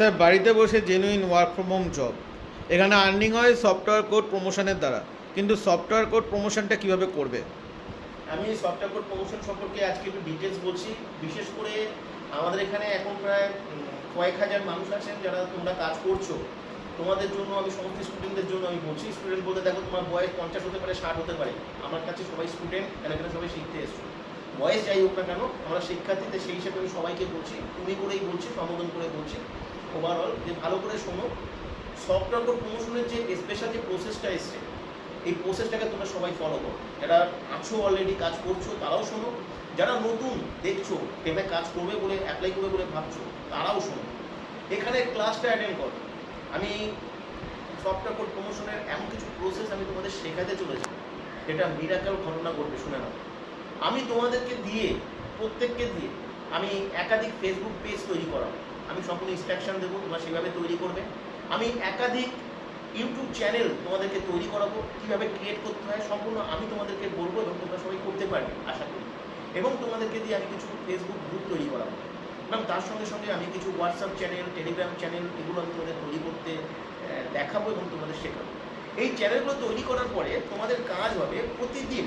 Sir বাড়িতে বসে genuine work from home job, এখানে আর্নিং হয় সফটওয়্যার কোড প্রমোশনের দ্বারা, কিন্তু সফটওয়্যার কোড প্রমোশনটা কিভাবে করবে? আমি সফটওয়্যার কোড প্রমোশন সম্পর্কে আজকে একটু ডিটেলস বলছি। বিশেষ করে আমাদের এখানে এখন প্রায় কয়েক হাজার মানুষ আছেন যারা তোমরা কাজ করছো, তোমাদের জন্য আমি সমস্ত স্টুডেন্টদের জন্য আমি বলছি। স্টুডেন্ট বলতে দেখো তোমার বয়স 50 হতে পারে, 60 হতে পারে, আমার কাছে সবাই স্টুডেন্ট, এখানে সবাই শিখতে এসছো। বয়স যাই হোক না কেন, আমরা শিক্ষার্থীতে সেই হিসেবে আমি সবাইকে বলছি, তুমি করেই বলছি, সম্বোধন করে বলছি ওভারঅল, যে ভালো করে শোনো। সফটওয়্যার কোড প্রমোশনের যে স্পেশাল যে প্রসেসটা এসছে, এই প্রসেসটাকে তোমরা সবাই ফলো করো। যারা আছো অলরেডি কাজ করছো তারাও শোনো, যারা নতুন দেখছো টেমে কাজ করবে বলে অ্যাপ্লাই করবে বলে ভাবছো তারাও শোনো। এখানে ক্লাসটা অ্যাটেন্ড করো। আমি সফটওয়্যার কোড প্রমোশনের এমন কিছু প্রসেস আমি তোমাদের শেখাতে চলেছি, এটা মিরাকেল ঘটনা ঘটবে, শুনে নাও। আমি তোমাদেরকে দিয়ে, প্রত্যেককে দিয়ে আমি একাধিক ফেসবুক পেজ তৈরি করাবো। আমি সম্পূর্ণ ইনস্ট্রাকশন দেবো, তোমরা সেভাবে তৈরি করবে। আমি একাধিক ইউটিউব চ্যানেল তোমাদেরকে তৈরি করাবো, কীভাবে ক্রিয়েট করতে হয় সম্পূর্ণ আমি তোমাদেরকে বলবো, এবং তোমরা সবাই করতে পারবে আশা করি। এবং তোমাদেরকে দিয়ে আমি কিছু ফেসবুক গ্রুপ তৈরি করাবো, এবং তার সঙ্গে সঙ্গে আমি কিছু হোয়াটসঅ্যাপ চ্যানেল, টেলিগ্রাম চ্যানেল, এগুলো আমি তোমাদের তৈরি করতে দেখাবো এবং তোমাদের শেখাবো। এই চ্যানেলগুলো তৈরি করার পরে তোমাদের কাজ হবে প্রতিদিন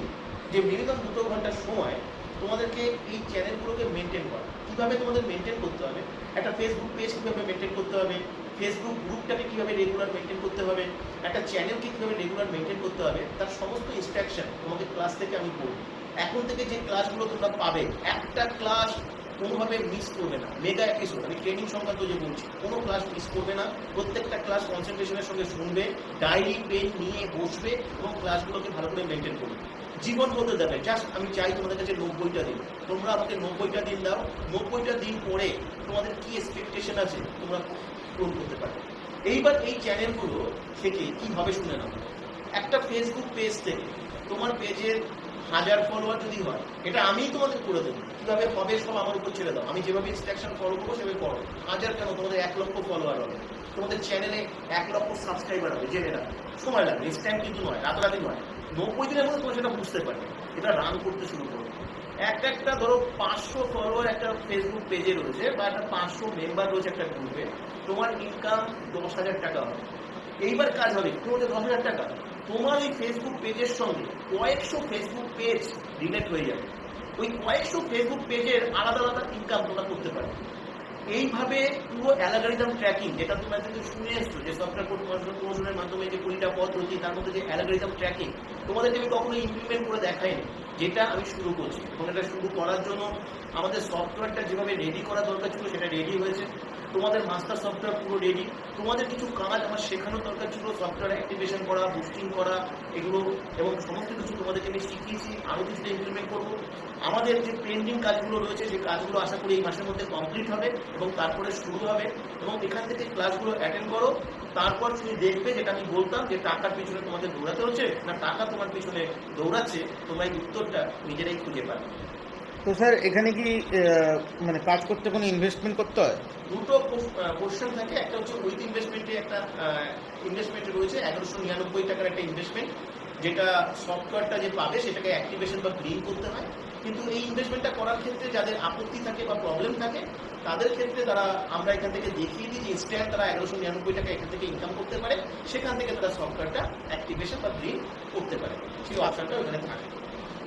যে মিনিমাম 2 ঘন্টার সময় তোমাদেরকে এই চ্যানেলগুলোকে মেনটেন করা। কীভাবে তোমাদের মেনটেন করতে হবে, একটা ফেসবুক পেজ কীভাবে মেনটেন করতে হবে, ফেসবুক গ্রুপটাকে কীভাবে রেগুলার মেনটেন করতে হবে, একটা চ্যানেলকে কীভাবে রেগুলার মেনটেন করতে হবে, তার সমস্ত ইনস্ট্রাকশন তোমাকে ক্লাস থেকে আমি বলবো। এখন থেকে যে ক্লাসগুলো তোমরা পাবে, একটা ক্লাস কোনোভাবে মিস করবে না। মেগা এপিসোড, আমি ট্রেনিং সংক্রান্ত যে বলছি, কোনো ক্লাস মিস করবে না। প্রত্যেকটা ক্লাস কনসেন্ট্রেশনের সঙ্গে শুনবে, ডায়েরি পেন নিয়ে বসবে এবং ক্লাসগুলোকে ভালো করে মেনটেন করবে। জীবন বলতে দেবে, জাস্ট আমি চাই তোমাদের কাছে 90টা দিন। তোমরা আমাকে 90টা দিন দাও, 90টা দিন পরে তোমাদের কি এক্সপেকটেশন আছে তোমরা পূরণ করতে পারবে। এইবার এই চ্যানেলগুলো থেকে কি হবে শুনে নাও। একটা ফেসবুক পেজ থেকে তোমার পেজের 1000 ফলোয়ার যদি হয়, এটা আমিই তোমাদের করে দেবো। কীভাবে হবে সব আমার উপর ছেড়ে দাও, আমি যেভাবে ইনস্ট্রাকশন ফলো করবো সেভাবে করো। 1000 কেন, তোমাদের 1 লক্ষ ফলোয়ার হবে, তোমাদের চ্যানেলে 1 লক্ষ সাবস্ক্রাইবার হবে, জেনে রাখো। সময় লাগবে, ইনস্ট্যান্ট কিন্তু নয়, রাতারাতি নয়। 90 দিনের মধ্যে তোমরা সেটা বুঝতে পারবে, এটা রান করতে শুরু করবে। একটা ধরো 500 ফলোয়ার একটা ফেসবুক পেজে রয়েছে, বা একটা 500 মেম্বার রয়েছে একটা গ্রুপে, তোমার ইনকাম 10,000 টাকা হবে। এইবার কাজ হবে তোমাদের 10,000 টাকা তোমার ওই ফেসবুক পেজের সঙ্গে কয়েকশো ফেসবুক পেজ রিলেট হয়ে যাবে। ওই কয়েকশো ফেসবুক পেজের আলাদা আলাদা ইনকাম তোমরা করতে পারবে। এইভাবে পুরো অ্যালগরিদম ট্র্যাকিং, যেটা তোমরা কিন্তু শুনে এসছো যে সফটওয়্যার কোড প্রমোশনের মাধ্যমে যে 20টা পদ্ধতি, তার মধ্যে যে অ্যালগরিদম ট্র্যাকিং তোমাদেরকে আমি কখনো ইমপ্লিমেন্ট করে দেখাইনি, যেটা আমি শুরু করছি। এবং এটা শুরু করার জন্য আমাদের সফটওয়্যারটা যেভাবে রেডি করা দরকার ছিল সেটা রেডি হয়েছে। তোমাদের মাস্টার সফটওয়্যার পুরো রেডি। তোমাদের কিছু কাজ আমার শেখানোর দরকার ছিল, সফটওয়্যার অ্যাক্টিভেশন করা, বুস্টিং করা, এগুলো, এবং সমস্ত কিছু তোমাদেরকে আমি শিখিয়েছি। আরও কিছুটা ইমপ্লিমেন্ট করবো। আমাদের যে পেন্ডিং কাজগুলো রয়েছে সেই কাজগুলো আশা করি এই মাসের মধ্যে কমপ্লিট হবে এবং তারপরে শুরু হবে। এবং এখান থেকে ক্লাসগুলো অ্যাটেন্ড করো, তারপর তুমি দেখবে, যেটা আমি বলতাম যে টাকার পিছনে তোমাদের দৌড়াতে হচ্ছে না টাকা তোমার পিছনে দৌড়াচ্ছে, তোমরা এই উত্তরটা নিজেরাই খুঁজে পাবে। তো স্যার এখানে কি মানে কাজ করতে কোনো ইনভেস্টমেন্ট করতে হয়? দুটো কোশ্চেন থাকে, একটা হচ্ছে উইথ ইনভেস্টমেন্টে, একটা ইনভেস্টমেন্টে রয়েছে 1199 টাকার একটা ইনভেস্টমেন্ট, যেটা সফটওয়্যারটা যে পাবে সেটাকে অ্যাক্টিভেশন বা গ্রিন করতে হয়। কিন্তু এই ইনভেস্টমেন্টটা করার ক্ষেত্রে যাদের আপত্তি থাকে বা প্রবলেম থাকে, তাদের ক্ষেত্রে তারা, আমরা এখান থেকে দেখিয়ে দিই যে ইনস্ট্যান্ট তারা 1199 টাকা এখান থেকে ইনকাম করতে পারে, সেখান থেকে তারা সফটওয়্যারটা অ্যাক্টিভেশন বা গ্রিন করতে পারে। সেই অপশনটা ওখানে থাকে।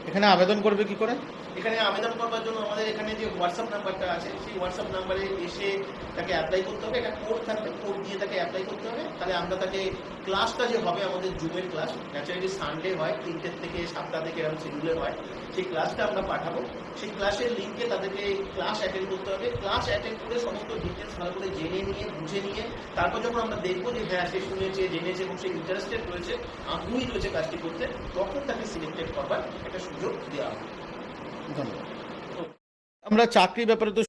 এখানে আবেদন করবে কি করে? এখানে আবেদন করবার জন্য আমাদের এখানে যে হোয়াটসঅ্যাপ নাম্বারটা আছে, সেই হোয়াটসঅ্যাপ নাম্বারে এসে তাকে অ্যাপ্লাই করতে হবে। একটা কোড থাকবে, কোড দিয়ে তাকে অ্যাপ্লাই করতে হবে। তাহলে আমরা তাকে ক্লাসটা যে হবে আমাদের জুমের ক্লাস, ন্যাচারালি সানডে হয়, 3টে থেকে 7টা থেকে এরকম শিডিউলে হয়, সেই ক্লাসটা আমরা পাঠাবো। সেই ক্লাসের লিঙ্কে তাদেরকে ক্লাস অ্যাটেন্ড করতে হবে। ক্লাস অ্যাটেন্ড করে সমস্ত ডিটেলস ভালো করে জেনে নিয়ে, বুঝে নিয়ে, তারপর যখন আমরা দেখবো যে হ্যাঁ সে শুনেছে, জেনেছে এবং সে ইন্টারেস্টেড রয়েছে, আগ্রহী রয়েছে কাজটি করতে, তখন তাকে সিলেক্টেড করবার একটা সুযোগ দেওয়া হবে। ধন্যবাদ। আমরা চাকরির ব্যাপারে তো